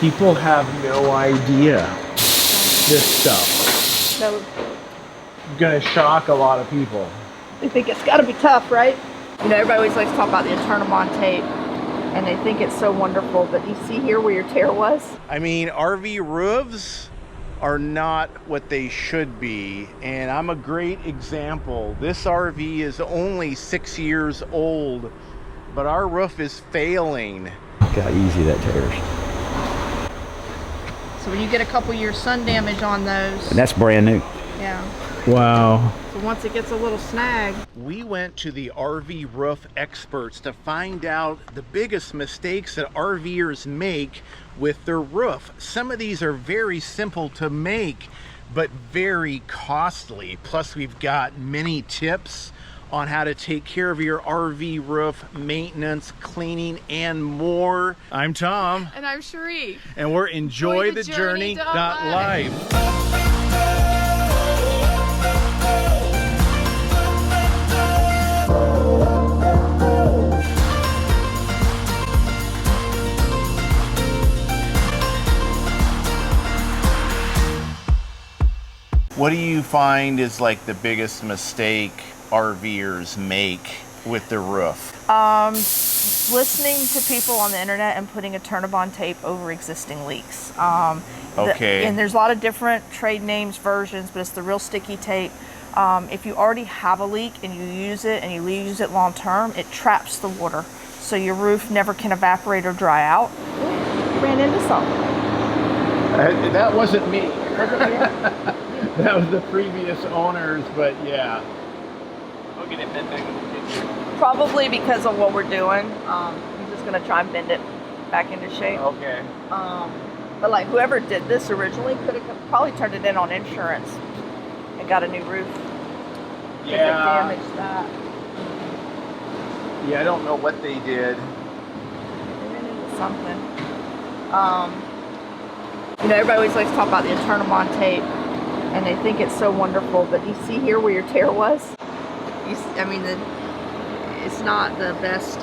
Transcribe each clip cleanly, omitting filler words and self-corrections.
People have no idea this stuff. So Gonna shock a lot of people. they think it's got to be tough, right? You know, everybody always likes to talk about the Eternabond tape, and they think it's so wonderful, but you see here where your tear was? I mean, RV roofs are not what they should be, and I'm a great example. This RV is only 6 years old, but our roof is failing. Look how easy that tears. So when you get a couple years sun damage on those, And that's brand new. yeah. Wow. So once it gets a little snag, We went to the RV roof experts to find out the biggest mistakes that RVers make with their roof. Some of these are very simple to make, but very costly. Plus, we've got many tips on how to take care of your RV roof, maintenance, cleaning, and more. I'm Tom, And I'm Cheri. and we're EnjoyTheJourney.Life. What do you find is like the biggest mistake RVers make with their roof? listening to people on the internet and putting Eternabond tape over existing leaks. Okay. And there's a lot of different trade names, versions, but it's the real sticky tape. If you already have a leak and you use it and you use it long term, it traps the water. So your roof never can evaporate or dry out. Ran into something. That wasn't me. Was it you? That was the previous owners, but yeah. Probably because of what we're doing. I'm just gonna try and bend it back into shape. Okay. But like whoever did this originally could have probably turned it in on insurance and got a new roof. If it damaged that. Yeah, I don't know what they did. They ran into something. You know, everybody always likes to talk about the Eternabond tape, and they think it's so wonderful. But you see here where your tear was? I mean, it's not the best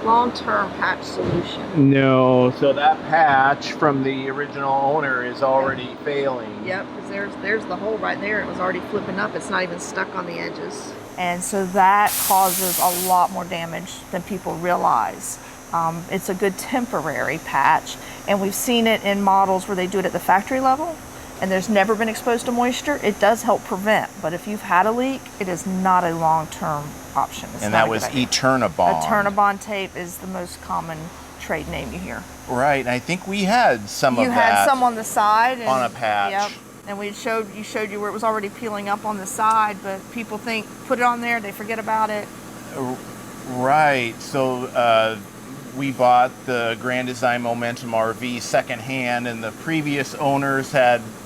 long-term patch solution. No, so that patch from the original owner is already failing. Yep, because there's the hole right there. It was already flipping up. It's not even stuck on the edges. And so that causes a lot more damage than people realize. It's a good temporary patch, and we've seen it in models where they do it at the factory level, and there's never been exposed to moisture. It does help prevent, but if you've had a leak, it is not a long-term option. It's And not that a was good idea. Eternabond. Eternabond tape is the most common trade name you hear. Right, and I think we had some You of had that some on the side. And, on a patch. Yep. And we showed you where it was already peeling up on the side, but people think, put it on there, they forget about it. Right, so we bought the Grand Design Momentum RV secondhand, and the previous owners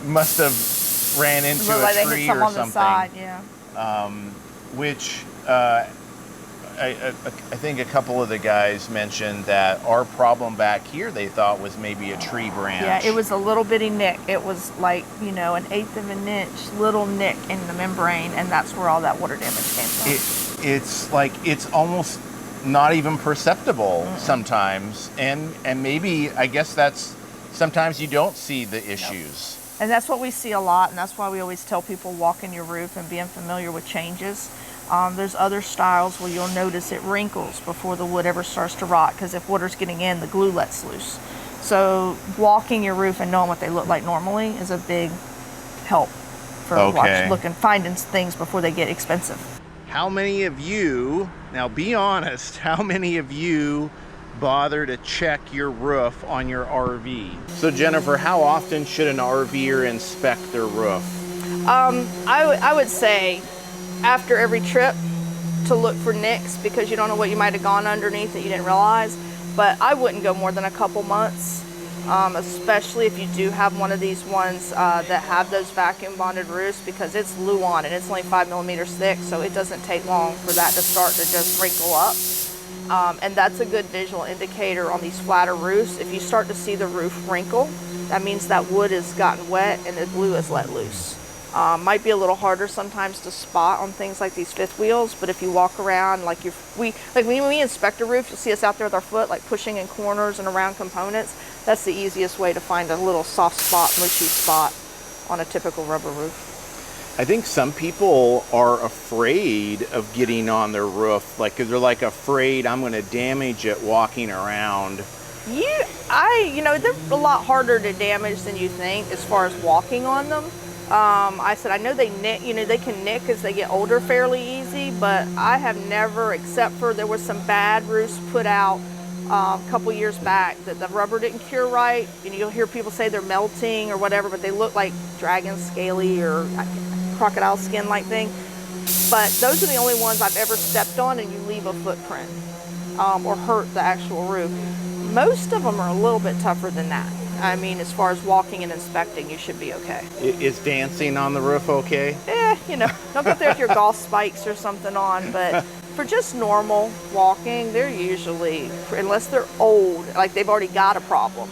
must have ran It into looked a like they tree hit some or on something. the side, yeah. Which I think a couple of the guys mentioned that our problem back here they thought was maybe a tree branch. Yeah, it was a little bitty nick. It was like, you know, 1/8 of an inch little nick in the membrane, and that's where all that water damage came from. It's like it's almost not even perceptible sometimes, and maybe I guess that's sometimes you don't see the issues. And that's what we see a lot, and that's why we always tell people walking your roof and being familiar with changes. There's other styles where you'll notice it wrinkles before the wood ever starts to rot, because if water's getting in, the glue lets loose. So walking your roof and knowing what they look like normally is a big help for finding things before they get expensive. How many of you, now be honest, how many of you bother to check your roof on your RV? So Jennifer, how often should an RVer inspect their roof? I would say after every trip to look for nicks, because you don't know what you might have gone underneath that you didn't realize. But I wouldn't go more than a couple months, especially if you do have one of these ones that have those vacuum bonded roofs, because it's Luan and it's only 5 millimeters thick, so it doesn't take long for that to start to just wrinkle up. And that's a good visual indicator on these flatter roofs. If you start to see the roof wrinkle, that means that wood has gotten wet and the glue is let loose. Might be a little harder sometimes to spot on things like these fifth wheels, but if you walk around like when we inspect a roof, you'll see us out there with our foot like pushing in corners and around components. That's the easiest way to find a little soft spot, mushy spot on a typical rubber roof. I think some people are afraid of getting on their roof, like 'cause they're like afraid I'm going to damage it walking around. They're a lot harder to damage than you think as far as walking on them. I know they nick, they can nick as they get older fairly easy, but I have never, except for there was some bad roofs put out a couple years back that the rubber didn't cure right. You'll hear people say they're melting or whatever, but they look like dragon scaly or crocodile skin like thing. But those are the only ones I've ever stepped on and you leave a footprint or hurt the actual roof. Most of them are a little bit tougher than that. I mean, as far as walking and inspecting, you should be okay. Is dancing on the roof okay? Don't go there with your golf spikes or something on, but for just normal walking, they're usually, unless they're old, like they've already got a problem.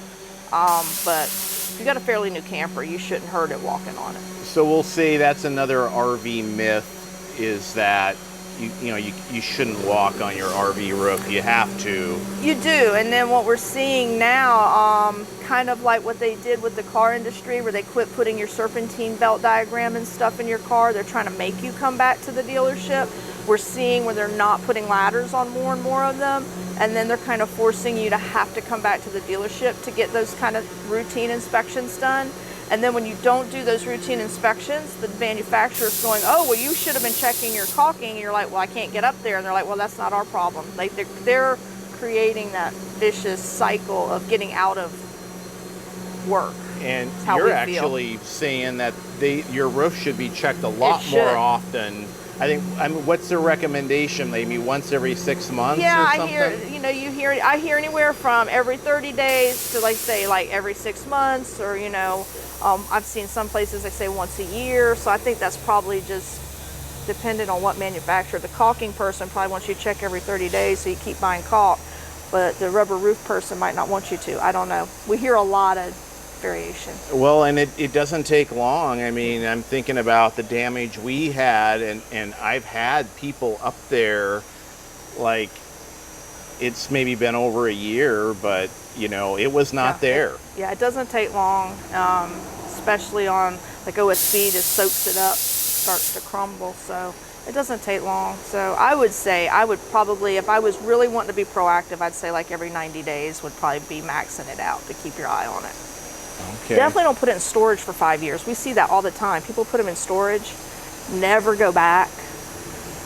But if you got a fairly new camper, you shouldn't hurt it walking on it. So we'll say that's another RV myth, is that you shouldn't walk on your RV roof. You have to. You do, and then what we're seeing now, kind of like what they did with the car industry, where they quit putting your serpentine belt diagram and stuff in your car. They're trying to make you come back to the dealership. We're seeing where they're not putting ladders on more and more of them, and then they're kind of forcing you to have to come back to the dealership to get those kind of routine inspections done. And then when you don't do those routine inspections, the manufacturer's going, oh, well, you should have been checking your caulking. And you're like, well, I can't get up there. And they're like, well, that's not our problem. Like they're creating that vicious cycle of getting out of work. And you're actually saying that your roof should be checked a lot more often. I mean, what's the recommendation? Maybe once every 6 months or something? Yeah, I hear anywhere from every 30 days to like every 6 months, or I've seen some places they say once a year. So I think that's probably just dependent on what manufacturer. The caulking person probably wants you to check every 30 days so you keep buying caulk, but the rubber roof person might not want you to. I don't know. We hear a lot of variation. Well, and it doesn't take long. I mean, I'm thinking about the damage we had, and I've had people up there, like, it's maybe been over a year, but it was not there. Yeah, it doesn't take long, especially on like OSB, just soaks it up, starts to crumble, so it doesn't take long. So I would say I would probably, if I was really wanting to be proactive, I'd say like every 90 days would probably be maxing it out to keep your eye on it. Okay. Definitely don't put it in storage for 5 years. We see that all the time. People put them in storage, never go back,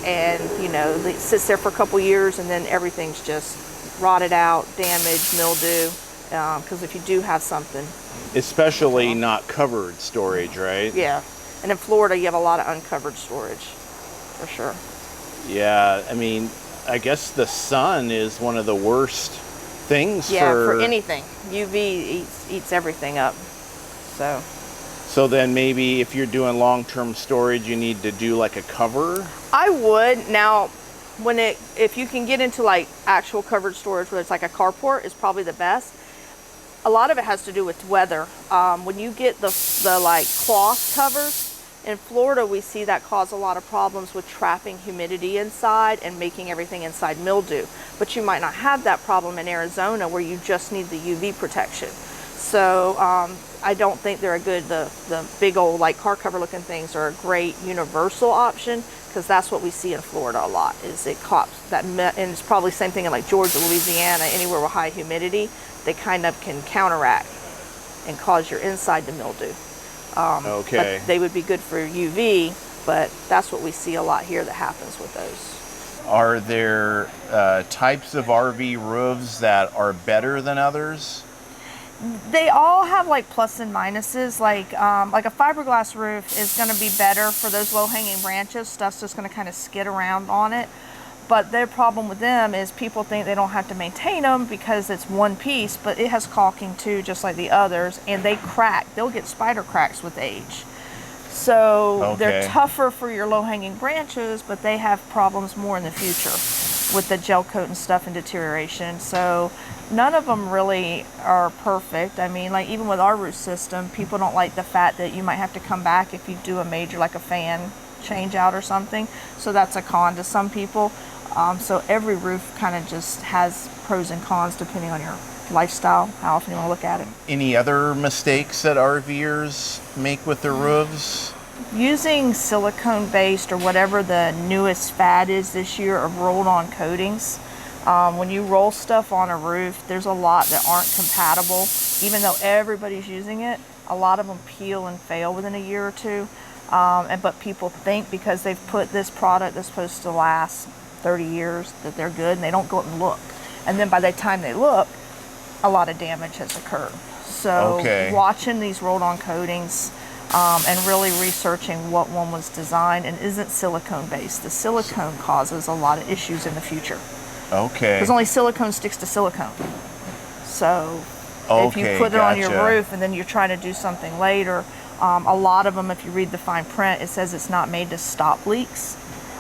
and it sits there for a couple years and then everything's just rotted out, damaged, mildew, because if you do have something. Especially not covered storage, right? Yeah, and in Florida you have a lot of uncovered storage, for sure. Yeah, I mean, I guess the sun is one of the worst things for anything. UV eats everything up. So then maybe if you're doing long-term storage, you need to do like a cover? I would. Now, if you can get into like actual covered storage where it's like a carport, is probably the best. A lot of it has to do with weather. When you get the like cloth covers, in Florida we see that cause a lot of problems with trapping humidity inside and making everything inside mildew. But you might not have that problem in Arizona where you just need the UV protection. So I don't think they're a good, the big old like car cover looking things are a great universal option, because that's what we see in Florida a lot, is it cops that, and it's probably the same thing in like Georgia, Louisiana, anywhere with high humidity, they kind of can counteract and cause your inside to mildew. Okay. But they would be good for UV, but that's what we see a lot here that happens with those. Are there types of RV roofs that are better than others? They all have like plus and minuses. Like a fiberglass roof is going to be better for those low-hanging branches. Stuff's just going to kind of skid around on it. But their problem with them is people think they don't have to maintain them because it's one piece, but it has caulking too, just like the others, and they crack. They'll get spider cracks with age. So they're tougher for your low-hanging branches, but they have problems more in the future with the gel coat and stuff and deterioration. So none of them really are perfect. I mean, like even with our roof system, people don't like the fact that you might have to come back if you do a major, like a fan change out or something. So that's a con to some people. So every roof kind of just has pros and cons depending on your lifestyle, how often you want to look at it. Any other mistakes that RVers make with their roofs? Using silicone based or whatever the newest fad is this year of rolled on coatings. When you roll stuff on a roof, there's a lot that aren't compatible. Even though everybody's using it, a lot of them peel and fail within a year or two. But people think because they've put this product that's supposed to last 30 years that they're good, and they don't go up and look. And then by the time they look, a lot of damage has occurred. So watching these rolled on coatings and really researching what one was designed and isn't silicone based. The silicone causes a lot of issues in the future. Okay. Because only silicone sticks to silicone. So if you put it on your roof and then you're trying to do something later, a lot of them, if you read the fine print, it says it's not made to stop leaks.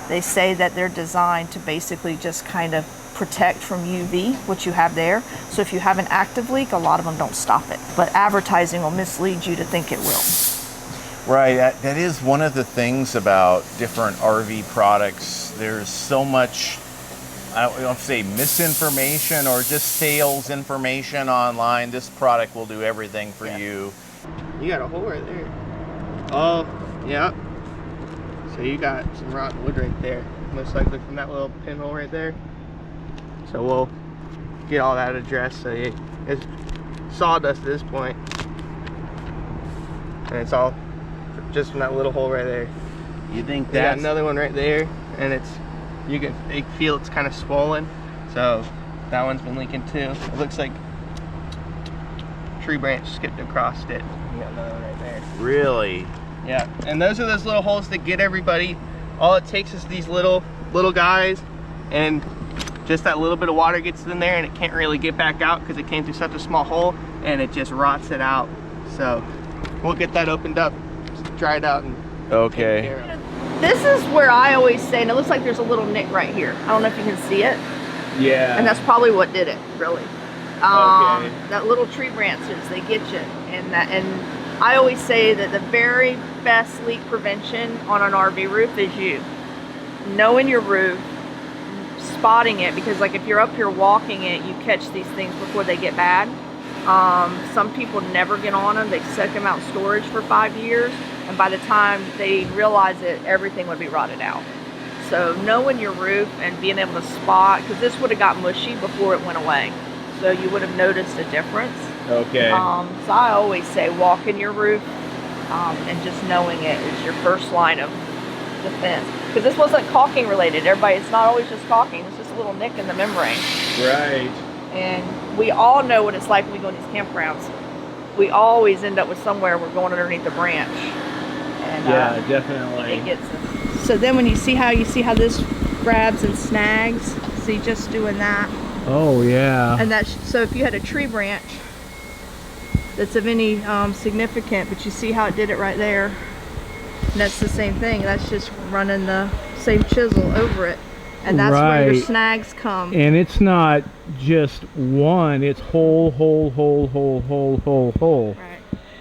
They say that they're designed to basically just kind of protect from UV, which you have there. So if you have an active leak, a lot of them don't stop it. But advertising will mislead you to think it will. Right, that is one of the things about different RV products. There's so much, I don't want to say misinformation or just sales information online. This product will do everything for you. You got a hole right there. Oh, yeah. So you got some rotten wood right there. Most likely from that little pinhole right there. So we'll get all that addressed. So it's sawdust at this point. And it's all just from that little hole right there. You think Got that's another one right there, and you can feel it's kind of swollen. So that one's been leaking too. It looks like tree branch skipped across it. You got another one right there. really? Yeah, and those are those little holes that get everybody. All it takes is these little guys, and just that little bit of water gets in there, and it can't really get back out because it came through such a small hole, and it just rots it out. So we'll get that opened up, dry it out, and take care of it. This is where I always say, and it looks like there's a little nick right here. I don't know if you can see it. Yeah. And that's probably what did it, really. That little tree branches, they get you. And I always say that the very best leak prevention on an RV roof is you knowing your roof, spotting it, because like if you're up here walking it, you catch these things before they get bad. Some people never get on them. They set them out in storage for 5 years, and by the time they realize it, everything would be rotted out. So knowing your roof and being able to spot, because this would have got mushy before it went away, so you would have noticed a difference. Okay. So I always say walk in your roof, and just knowing it is your first line of defense. Because this wasn't caulking related. Everybody, it's not always just caulking. It's just a little nick in the membrane. Right. And we all know what it's like when we go in these campgrounds. We always end up with somewhere we're going underneath the branch. And, Yeah, definitely. It gets us. So then when you see how this grabs and snags, see, just doing that. Oh, yeah. And that's, so if you had a tree branch that's of any significant, but you see how it did it right there, and that's the same thing. That's just running the same chisel over it, and that's where your Right. snags come. And it's not just one, it's hole, hole, hole, hole, hole, hole, hole. Right.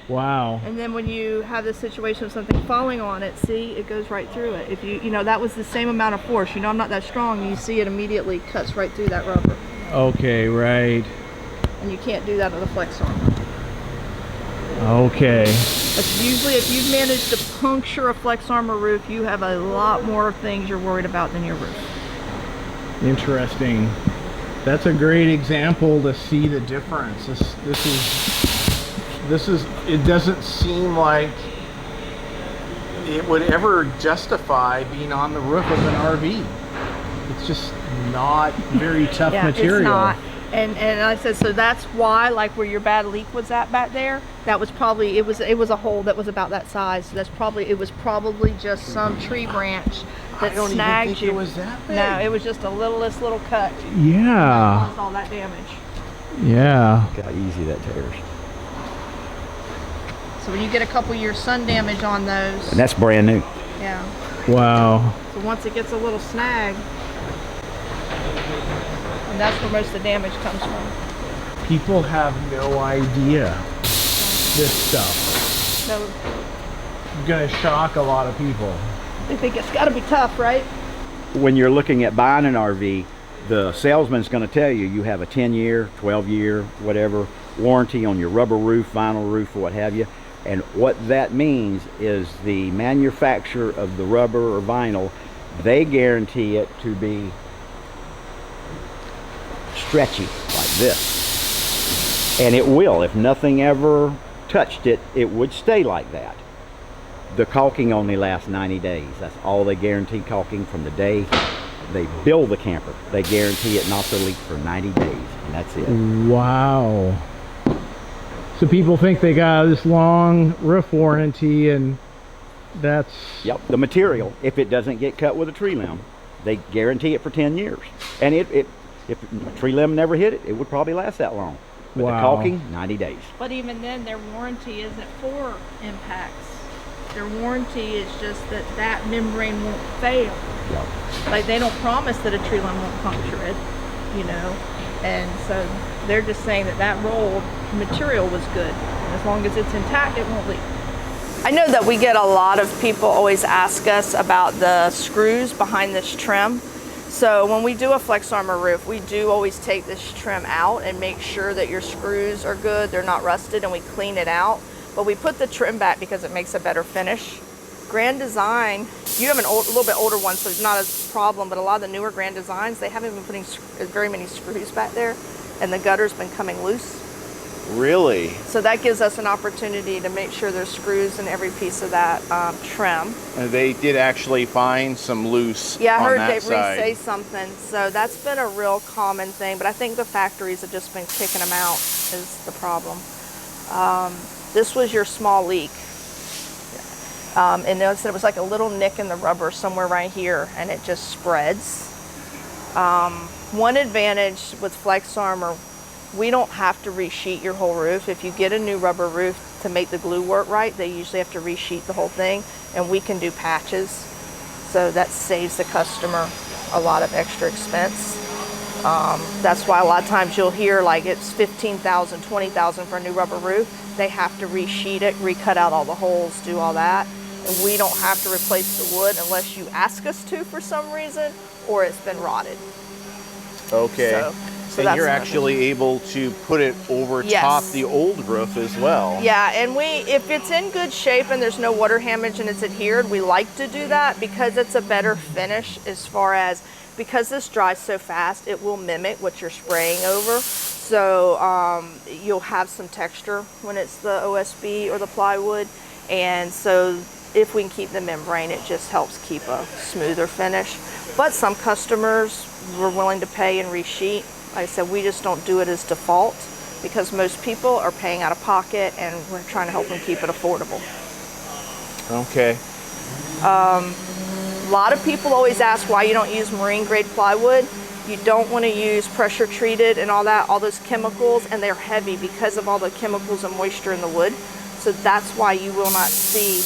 Wow. And then when you have this situation of something falling on it, see, it goes right through it. If you know, that was the same amount of force. You know, I'm not that strong. You see it immediately cuts right through that rubber. Okay, right. And you can't do that with a flex arm. Okay. That's usually, if you've managed to puncture a flex armor roof, you have a lot more things you're worried about than your roof. Interesting. That's a great example to see the difference. This is, it doesn't seem like it would ever justify being on the roof of an RV. It's just not very tough material. It's not. And like I said, so that's why, like where your bad leak was at back there, that was probably, it was a hole that was about that size. So it was probably just some tree branch that I don't snagged even think you. it was that big. No, it was just a littlest little cut. Yeah. Caused all that damage. Yeah. Look how easy that tears. So when you get a couple years sun damage on those, And that's brand new. yeah. Wow. So once it gets a little snag, and that's where most of the damage comes from. People have no idea this stuff. So It's gonna shock a lot of people. they think it's got to be tough, right? When you're looking at buying an RV, the salesman's going to tell you you have a 10-year, 12-year, whatever warranty on your rubber roof, vinyl roof, or what have you. And what that means is the manufacturer of the rubber or vinyl, they guarantee it to be stretchy like this. And it will. If nothing ever touched it, it would stay like that. The caulking only lasts 90 days. That's all they guarantee caulking from the day they build the camper. They guarantee it not to leak for 90 days, and that's it. Wow. So people think they got this long roof warranty, and that's... Yep, the material, if it doesn't get cut with a tree limb, they guarantee it for 10 years. And if a tree limb never hit it, it would probably last that long. But the caulking, 90 days. But even then, their warranty isn't for impacts. Their warranty is just that that membrane won't fail. Yep. Like, they don't promise that a tree limb won't puncture it, you know. And so they're just saying that that roll material was good. And as long as it's intact, it won't leak. I know that we get a lot of people always ask us about the screws behind this trim. So when we do a flex armor roof, we do always take this trim out and make sure that your screws are good, they're not rusted, and we clean it out. But we put the trim back because it makes a better finish. Grand Design, you have a little bit older one, so it's not a problem, but a lot of the newer Grand Designs, they haven't been putting very many screws back there, and the gutter's been coming loose. Really? So that gives us an opportunity to make sure there's screws in every piece of that trim. They did actually find some loose Yeah, I on heard that Dave Reese side. say something. So that's been a real common thing, but I think the factories have just been kicking them out is the problem. This was your small leak. And notice it was like a little nick in the rubber somewhere right here, and it just spreads. One advantage with Flex Armor, we don't have to resheet your whole roof. If you get a new rubber roof to make the glue work right, they usually have to resheet the whole thing, and we can do patches. So that saves the customer a lot of extra expense. That's why a lot of times you'll hear like it's $15,000, $20,000 for a new rubber roof. They have to resheet it, recut out all the holes, do all that. And we don't have to replace the wood unless you ask us to for some reason, or it's been rotted. Okay. So and that's you're another actually able to put it over top the old roof as well. Yeah, and if it's in good shape and there's no water damage and it's adhered, we like to do that because it's a better finish as far as, because this dries so fast, it will mimic what you're spraying over. So you'll have some texture when it's the OSB or the plywood. And so if we can keep the membrane, it just helps keep a smoother finish. But some customers were willing to pay and resheet. Like I said, we just don't do it as default because most people are paying out of pocket and we're trying to help them keep it affordable. Okay. A lot of people always ask why you don't use marine grade plywood. You don't want to use pressure treated and all those chemicals, and they're heavy because of all the chemicals and moisture in the wood. So that's why you will not see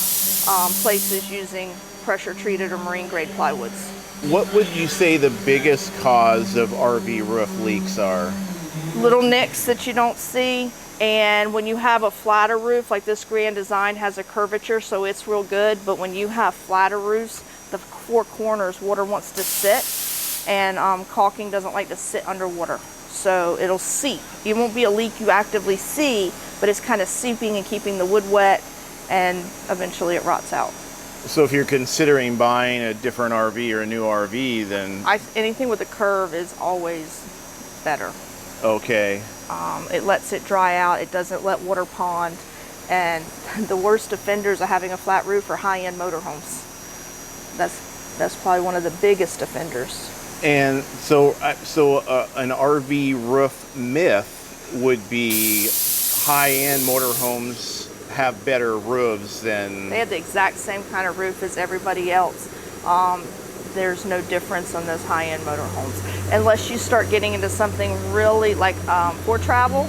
places using pressure treated or marine grade plywoods. What would you say the biggest cause of RV roof leaks are? Little nicks that you don't see, and when you have a flatter roof, like this Grand Design has a curvature, so it's real good, but when you have flatter roofs, the four corners, water wants to sit, and caulking doesn't like to sit underwater, so it'll seep. It won't be a leak you actively see, but it's kind of seeping and keeping the wood wet, and eventually it rots out. So if you're considering buying a different RV or a new RV, then... Anything with a curve is always better. Okay. It lets it dry out, it doesn't let water pond, and the worst offenders of having a flat roof are high-end motorhomes. That's probably one of the biggest offenders. And so an RV roof myth would be high-end motorhomes have better roofs than... They have the exact same kind of roof as everybody else. There's no difference on those high-end motorhomes. Unless you start getting into something really like Ford Travel,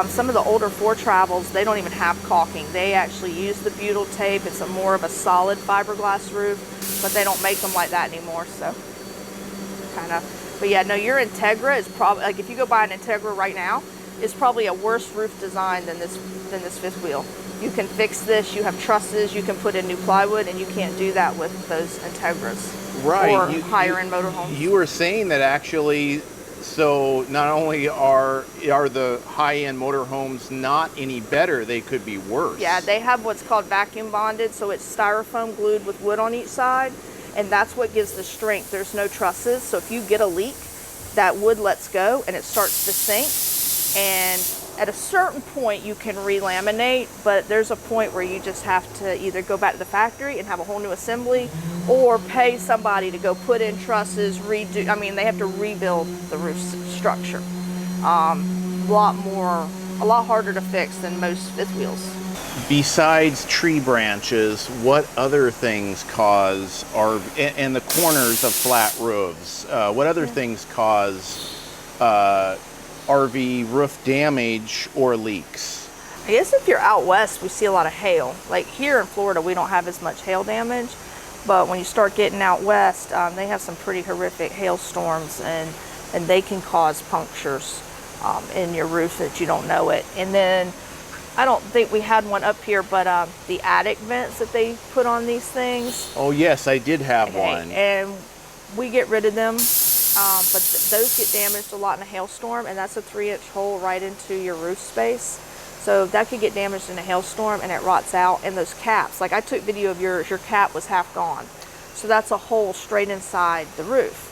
some of the older Ford Travels, they don't even have caulking. They actually use the butyl tape. It's more of a solid fiberglass roof, but they don't make them like that anymore. So kind of But yeah, no, your Integra is probably, like if you go buy an Integra right now, it's probably a worse roof design than this fifth wheel. You can fix this, you have trusses, you can put in new plywood, and you can't do that with those Integras. Right. Or higher end motorhomes. You were saying that actually, so not only are the high-end motorhomes not any better, they could be worse. Yeah, they have what's called vacuum bonded, so it's styrofoam glued with wood on each side, and that's what gives the strength. There's no trusses, so if you get a leak, that wood lets go and it starts to sink, and at a certain point you can re-laminate, but there's a point where you just have to either go back to the factory and have a whole new assembly, or pay somebody to go put in trusses, redo, I mean, they have to rebuild the roof structure. A lot harder to fix than most fifth wheels. Besides tree branches, what other things cause, and the corners of flat roofs, what other things cause RV roof damage or leaks? I guess if you're out west, we see a lot of hail. Like here in Florida, we don't have as much hail damage, but when you start getting out west, they have some pretty horrific hailstorms, and they can cause punctures in your roof that you don't know it. And then I don't think we had one up here, but the attic vents that they put on these things. Oh yes, I did have one. And we get rid of them, but those get damaged a lot in a hailstorm, and that's a 3-inch hole right into your roof space. So that could get damaged in a hailstorm and it rots out. And those caps, like I took video of yours, your cap was half gone. So that's a hole straight inside the roof.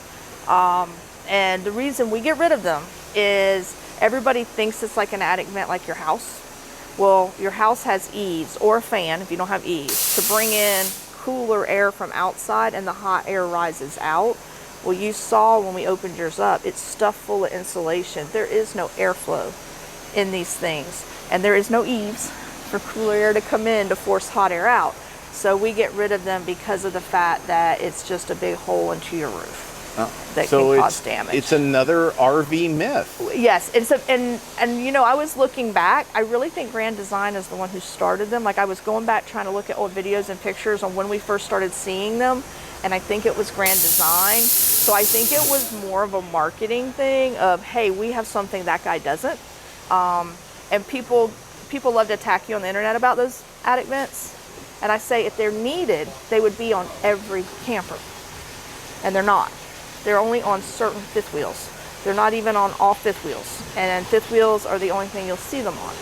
And the reason we get rid of them is everybody thinks it's like an attic vent like your house. Well, your house has eaves or a fan if you don't have eaves to bring in cooler air from outside, and the hot air rises out. Well, you saw when we opened yours up, it's stuffed full of insulation. There is no airflow in these things, and there is no eaves for cooler air to come in to force hot air out. So we get rid of them because of the fact that it's just a big hole into your roof that can cause damage. It's another RV myth. Yes, and you know, I was looking back. I really think Grand Design is the one who started them. Like I was going back trying to look at old videos and pictures on when we first started seeing them, and I think it was Grand Design. So I think it was more of a marketing thing of, hey, we have something that guy doesn't. And people love to attack you on the internet about those attic vents. And I say if they're needed, they would be on every camper. And they're not. They're only on certain fifth wheels. They're not even on all fifth wheels. And fifth wheels are the only thing you'll see them on.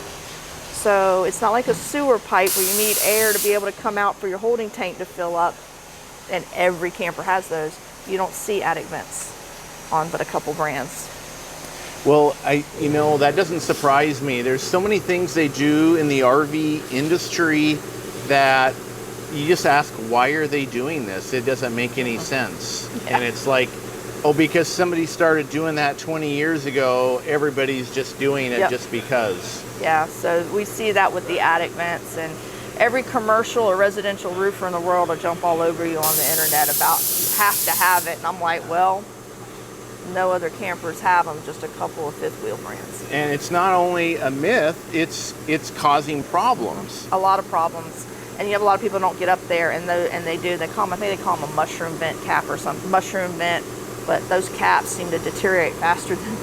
So it's not like a sewer pipe where you need air to be able to come out for your holding tank to fill up. And every camper has those. You don't see attic vents on but a couple brands. Well, that doesn't surprise me. There's so many things they do in the RV industry that you just ask, why are they doing this? It doesn't make any sense. Yeah. And it's like, oh, because somebody started doing that 20 years ago, everybody's just doing it just because. Yeah, so we see that with the attic vents, and every commercial or residential roofer in the world will jump all over you on the internet about you have to have it. And I'm like, well, no other campers have them, just a couple of fifth wheel brands. And it's not only a myth, it's causing problems. A lot of problems. And you have a lot of people who don't get up there, and they call them, I think they call them a mushroom vent cap or something, mushroom vent, but those caps seem to deteriorate faster than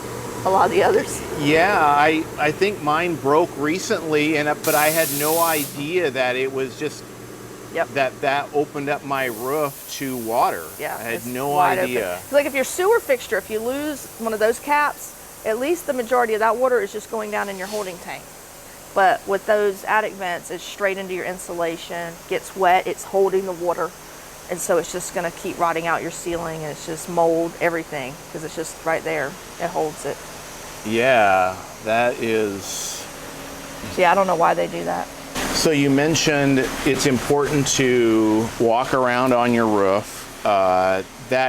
a lot of the others. Yeah, I think mine broke recently, but I had no idea that it was just that opened up my roof to water. Yeah, I had no idea. Like if your sewer fixture, if you lose one of those caps, at least the majority of that water is just going down in your holding tank. But with those attic vents, it's straight into your insulation, gets wet, it's holding the water. And so it's just gonna keep rotting out your ceiling, and it's just mold, everything, because it's just right there, it holds it. Yeah, that is... So yeah, I don't know why they do that. So you mentioned it's important to walk around on your roof. That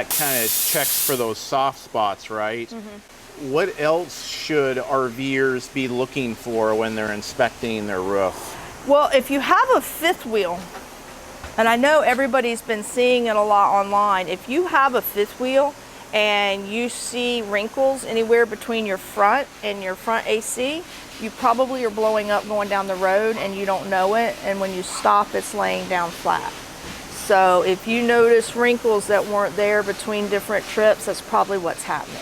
kind of checks for those soft spots, right? Mm-hmm. What else should RVers be looking for when they're inspecting their roof? Well, if you have a fifth wheel, and I know everybody's been seeing it a lot online, if you have a fifth wheel and you see wrinkles anywhere between your front and your front AC, you probably are blowing up going down the road and you don't know it, and when you stop, it's laying down flat. So if you notice wrinkles that weren't there between different trips, that's probably what's happening.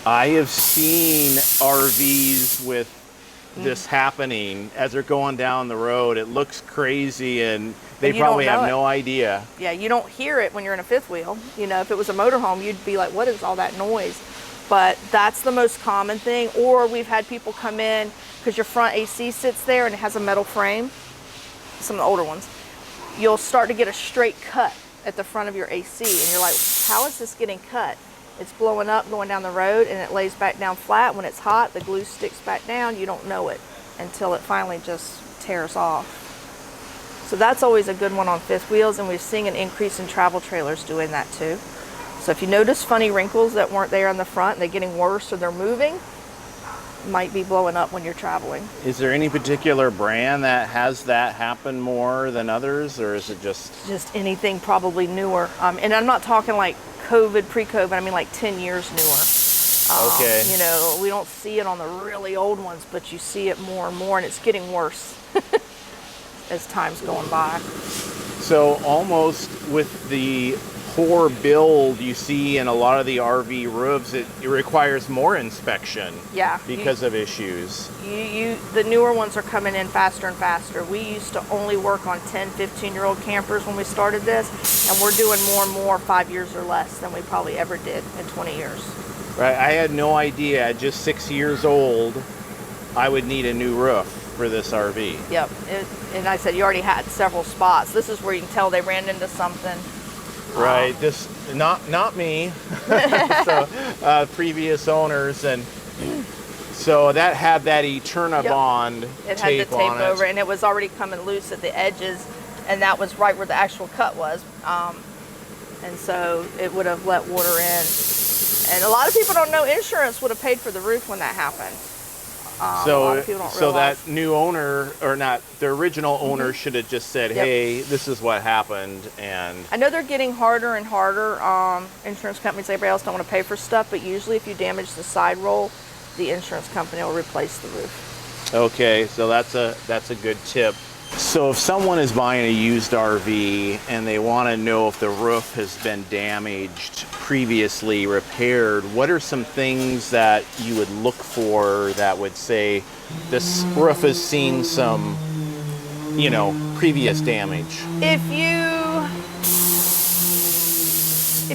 I have seen RVs with this happening as they're going down the road. It looks crazy, and they And you don't probably have know no idea. Yeah, you don't hear it when you're in a fifth wheel. You know, if it was a motorhome, you'd be like, what is all that noise? But that's the most common thing. Or we've had people come in because your front AC sits there and it has a metal frame, some of the older ones. You'll start to get a straight cut at the front of your AC, and you're like, how is this getting cut? It's blowing up, going down the road, and it lays back down flat. When it's hot, the glue sticks back down. You don't know it until it finally just tears off. So that's always a good one on fifth wheels, and we've seen an increase in travel trailers doing that too. So if you notice funny wrinkles that weren't there on the front, they're getting worse or they're moving, might be blowing up when you're traveling. Is there any particular brand that has that happen more than others, or is it just Anything probably newer? And I'm not talking like COVID, pre-COVID, I mean like 10 years newer. Okay. You know, we don't see it on the really old ones, but you see it more and more, and it's getting worse as time's going by. So almost with the poor build you see in a lot of the RV roofs, it requires more inspection. Yeah. Because of issues. The newer ones are coming in faster and faster. We used to only work on 10, 15-year-old campers when we started this, and we're doing more and more 5 years or less than we probably ever did in 20 years. Right, I had no idea at just 6 years old I would need a new roof for this RV. Yep, and I said you already had several spots. This is where you can tell they ran into something. Right, this not me. So previous owners, and so that had that Eterna Bond It tape had the tape on over, it. and it was already coming loose at the edges, and that was right where the actual cut was. And so it would have let water in. And a lot of people don't know insurance would have paid for the roof when that happened. A lot of people don't realize. That new owner, or not, the original owner should have just said, hey, this is what happened. And I know they're getting harder and harder. Insurance companies, everybody else don't want to pay for stuff, but usually if you damage the side roll, the insurance company will replace the roof. Okay, so that's a good tip. So if someone is buying a used RV and they want to know if the roof has been damaged, previously repaired, what are some things that you would look for that would say this roof has seen some, previous damage? If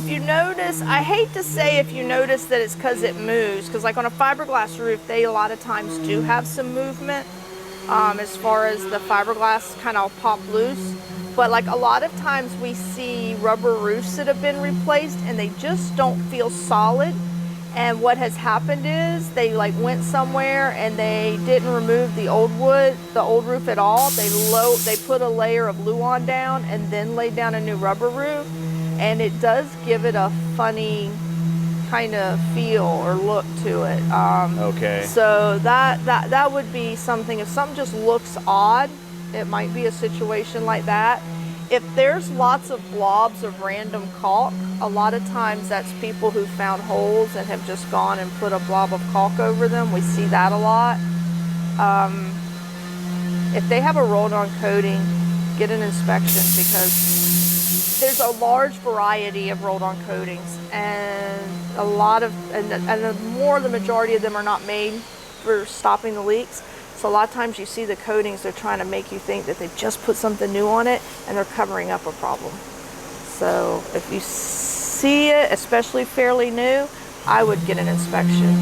you notice, I hate to say if you notice that it's because it moves, because like on a fiberglass roof, they a lot of times do have some movement. As far as the fiberglass kind of pop loose, but like a lot of times we see rubber roofs that have been replaced and they just don't feel solid. And what has happened is they like went somewhere and they didn't remove the old wood, the old roof at all. They put a layer of Luan down and then laid down a new rubber roof, and it does give it a funny kind of feel or look to it. Okay. So that would be something. If something just looks odd, it might be a situation like that. If there's lots of blobs of random caulk, a lot of times that's people who found holes and have just gone and put a blob of caulk over them. We see that a lot. If they have a rolled on coating, get an inspection, because there's a large variety of rolled on coatings, and a lot of, the majority of them are not made for stopping the leaks. So a lot of times you see the coatings, they're trying to make you think that they've just put something new on it, and they're covering up a problem. So if you see it, especially fairly new, I would get an inspection.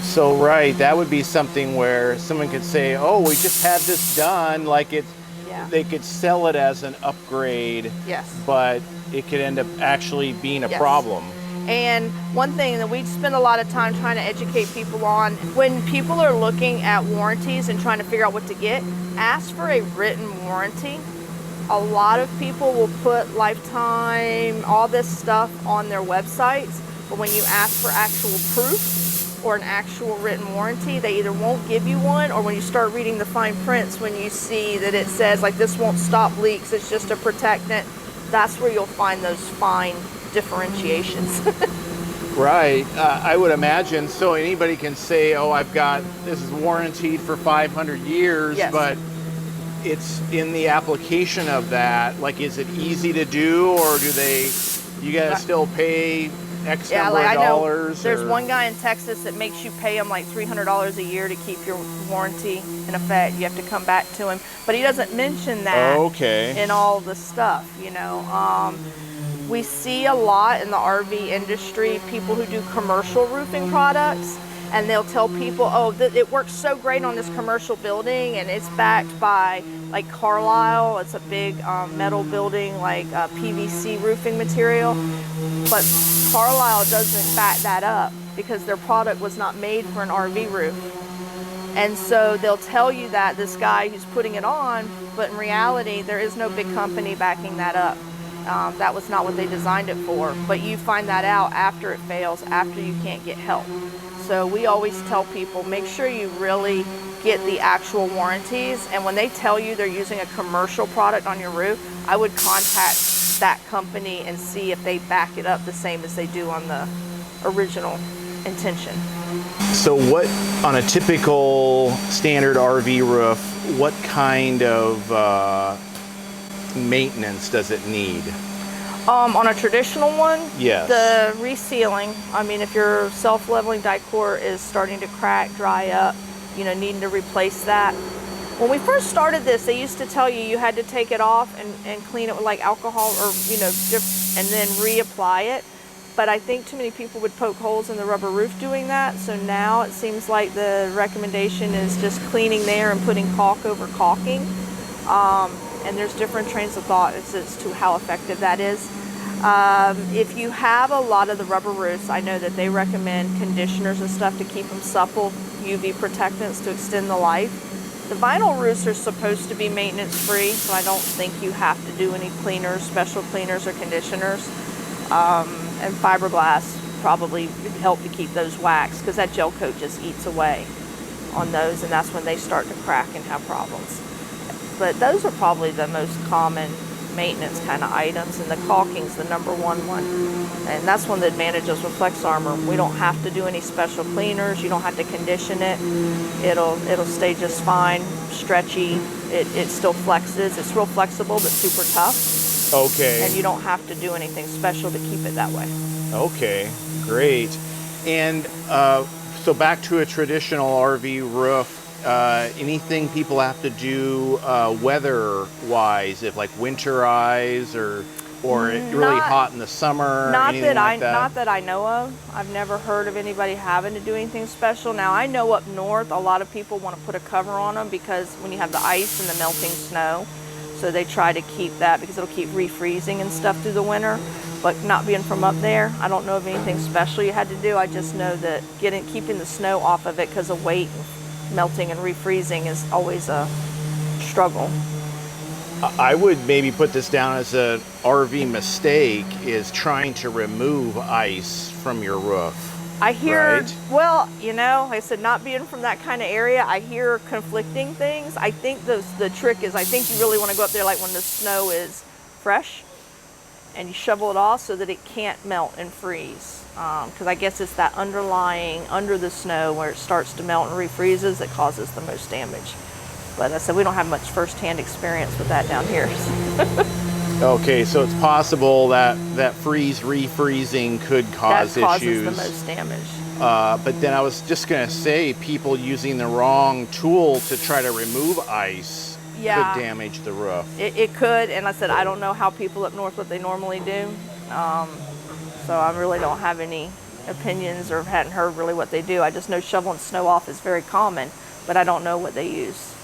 So right, that would be something where someone could say, oh, we just had this done, like it's, they could sell it as an upgrade, but it could end up actually being a problem. And one thing that we spend a lot of time trying to educate people on, when people are looking at warranties and trying to figure out what to get, ask for a written warranty. A lot of people will put lifetime, all this stuff on their websites, but when you ask for actual proof or an actual written warranty, they either won't give you one, or when you start reading the fine prints, when you see that it says like this won't stop leaks, it's just a protectant, that's where you'll find those fine differentiations. Right, I would imagine. So anybody can say, oh, this is warranted for 500 years, but it's in the application of that, like, is it easy to do, or you gotta still pay X Yeah, number like of I know dollars? there's or- one guy in Texas that makes you pay him like $300 a year to keep your warranty in effect. You have to come back to him, but he doesn't mention that Okay. in all the stuff, you know. We see a lot in the RV industry, people who do commercial roofing products, and they'll tell people, oh, it works so great on this commercial building, and it's backed by like Carlisle. It's a big metal building, like PVC roofing material. But Carlisle doesn't back that up because their product was not made for an RV roof. And so they'll tell you that this guy who's putting it on, but in reality, there is no big company backing that up. That was not what they designed it for. But you find that out after it fails, after you can't get help. So we always tell people, make sure you really get the actual warranties. And when they tell you they're using a commercial product on your roof, I would contact that company and see if they back it up the same as they do on the original intention. So what, on a typical standard RV roof, what kind of maintenance does it need? On a traditional one, Yes. the resealing, I mean, if your self-leveling decor is starting to crack, dry up, you know, needing to replace that. When we first started this, they used to tell you had to take it off and clean it with like alcohol or, you know, and then reapply it. But I think too many people would poke holes in the rubber roof doing that. So now it seems like the recommendation is just cleaning there and putting caulk over caulking. And there's different trains of thought as to how effective that is. If you have a lot of the rubber roofs, I know that they recommend conditioners and stuff to keep them supple, UV protectants to extend the life. The vinyl roofs are supposed to be maintenance free, so I don't think you have to do any cleaners, special cleaners or conditioners. And fiberglass probably help to keep those waxed because that gel coat just eats away on those, and that's when they start to crack and have problems. But those are probably the most common maintenance kind of items, and the caulking's the number one. And that's one of the advantages with Flex Armor. We don't have to do any special cleaners. You don't have to condition it. It'll stay just fine, stretchy. It still flexes. It's real flexible but super tough. Okay. And you don't have to do anything special to keep it that way. Okay, great. And so back to a traditional RV roof, anything people have to do weather-wise, if like winterize or it really hot in the summer? Not anything like not that I know of. I've never heard of anybody having to do anything special. Now I know up north, a lot of people want to put a cover on them because when you have the ice and the melting snow, so they try to keep that because it'll keep refreezing and stuff through the winter. But not being from up there, I don't know of anything special you had to do. I just know that keeping the snow off of it because of weight, melting and refreezing is always a struggle. I would maybe put this down as a RV mistake, is trying to remove ice from your roof. I hear, right? Well, you know, like I said, not being from that kind of area, I hear conflicting things. I think the trick is, I think you really want to go up there like when the snow is fresh and you shovel it off so that it can't melt and freeze. Because I guess it's that underlying, under the snow where it starts to melt and refreezes that causes the most damage. But I said we don't have much first-hand experience with that down here. Okay, so it's possible that refreezing could cause that causes issues. the most damage. But then I was just going to say, people using the wrong tool to try to remove ice could damage the roof. It could, and I said I don't know how people up north what they normally do. So I really don't have any opinions or hadn't heard really what they do. I just know shoveling snow off is very common, but I don't know what they use.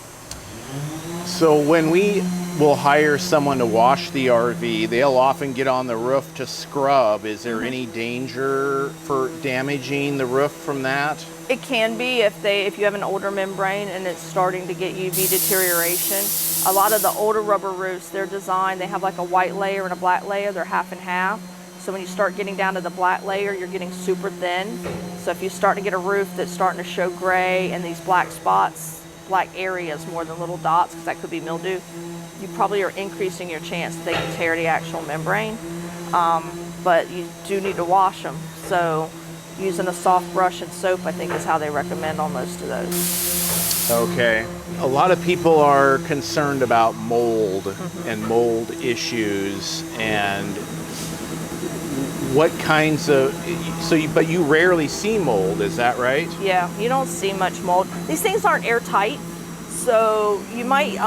So when we will hire someone to wash the RV, they'll often get on the roof to scrub. Is there any danger for damaging the roof from that? It can be if you have an older membrane and it's starting to get UV deterioration. A lot of the older rubber roofs, they're designed, they have like a white layer and a black layer, they're half and half. So when you start getting down to the black layer, you're getting super thin. So if you start to get a roof that's starting to show gray and these black spots, black areas more than little dots, because that could be mildew, you probably are increasing your chance that they can tear the actual membrane. But you do need to wash them. So using a soft brush and soap, I think, is how they recommend on most of those. Okay. A lot of people are concerned about mold and mold issues, and what kinds of, but you rarely see mold, is that right? Yeah, you don't see much mold. These things aren't airtight, so you might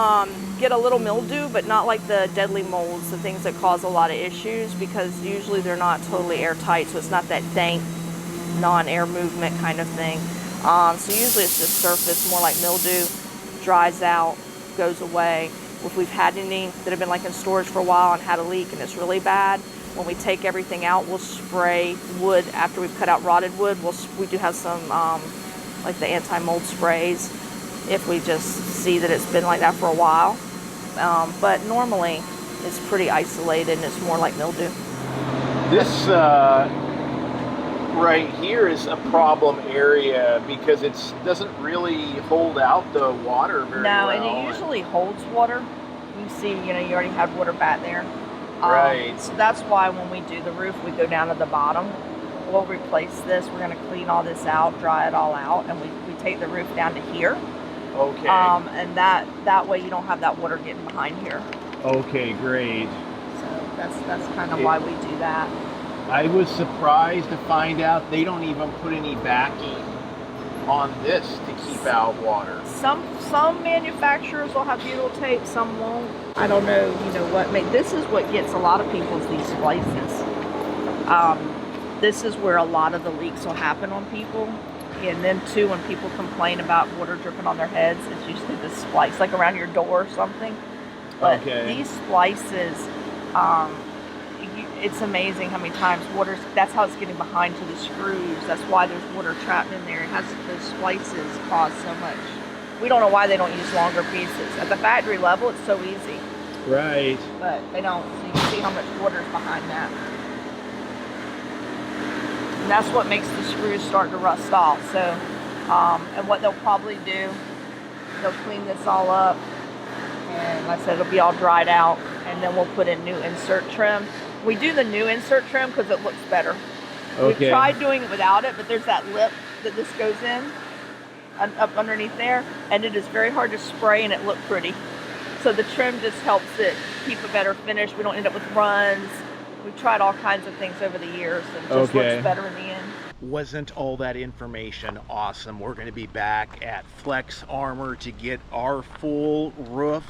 get a little mildew, but not like the deadly molds, the things that cause a lot of issues, because usually they're not totally airtight, so it's not that dank, non-air movement kind of thing. So usually it's just surface, more like mildew, dries out, goes away. If we've had any that have been like in storage for a while and had a leak and it's really bad, when we take everything out, we'll spray wood after we've cut out rotted wood. We do have some like the anti-mold sprays if we just see that it's been like that for a while. But normally it's pretty isolated and it's more like mildew. This right here is a problem area because it doesn't really hold out the water very well. No, and it usually holds water. You see, you already had water back there. Right. So that's why when we do the roof, we go down to the bottom. We'll replace this. We're going to clean all this out, dry it all out, and we take the roof down to here. Okay. And that way you don't have that water getting behind here. Okay, great. So that's kind of why we do that. I was surprised to find out they don't even put any backing on this to keep out water. Some manufacturers will have butyl tape, some won't. I don't know, what. This is what gets a lot of people's these splices. This is where a lot of the leaks will happen on people. And then too, when people complain about water dripping on their heads, it's usually the splice, like around your door or something. But these splices, it's amazing how many times that's how it's getting behind to the screws. That's why there's water trapped in there. Those splices cause so much. We don't know why they don't use longer pieces. At the factory level, it's so easy. Right. But they don't. So you can see how much water is behind that. And that's what makes the screws start to rust off. So, and what they'll probably do, they'll clean this all up. And like I said, it'll be all dried out. And then we'll put in new insert trim. We do the new insert trim because it looks better. Okay. We've tried doing it without it, but there's that lip that this goes in up underneath there, and it is very hard to spray and it look pretty. So the trim just helps it keep a better finish. We don't end up with runs. We've tried all kinds of things over the years, and it just looks better in the end. Wasn't all that information awesome? We're going to be back at Flex Armor to get our full roof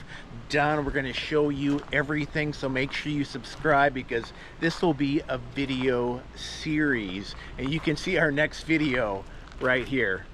done. We're going to show you everything, so make sure you subscribe because this will be a video series, and you can see our next video right here.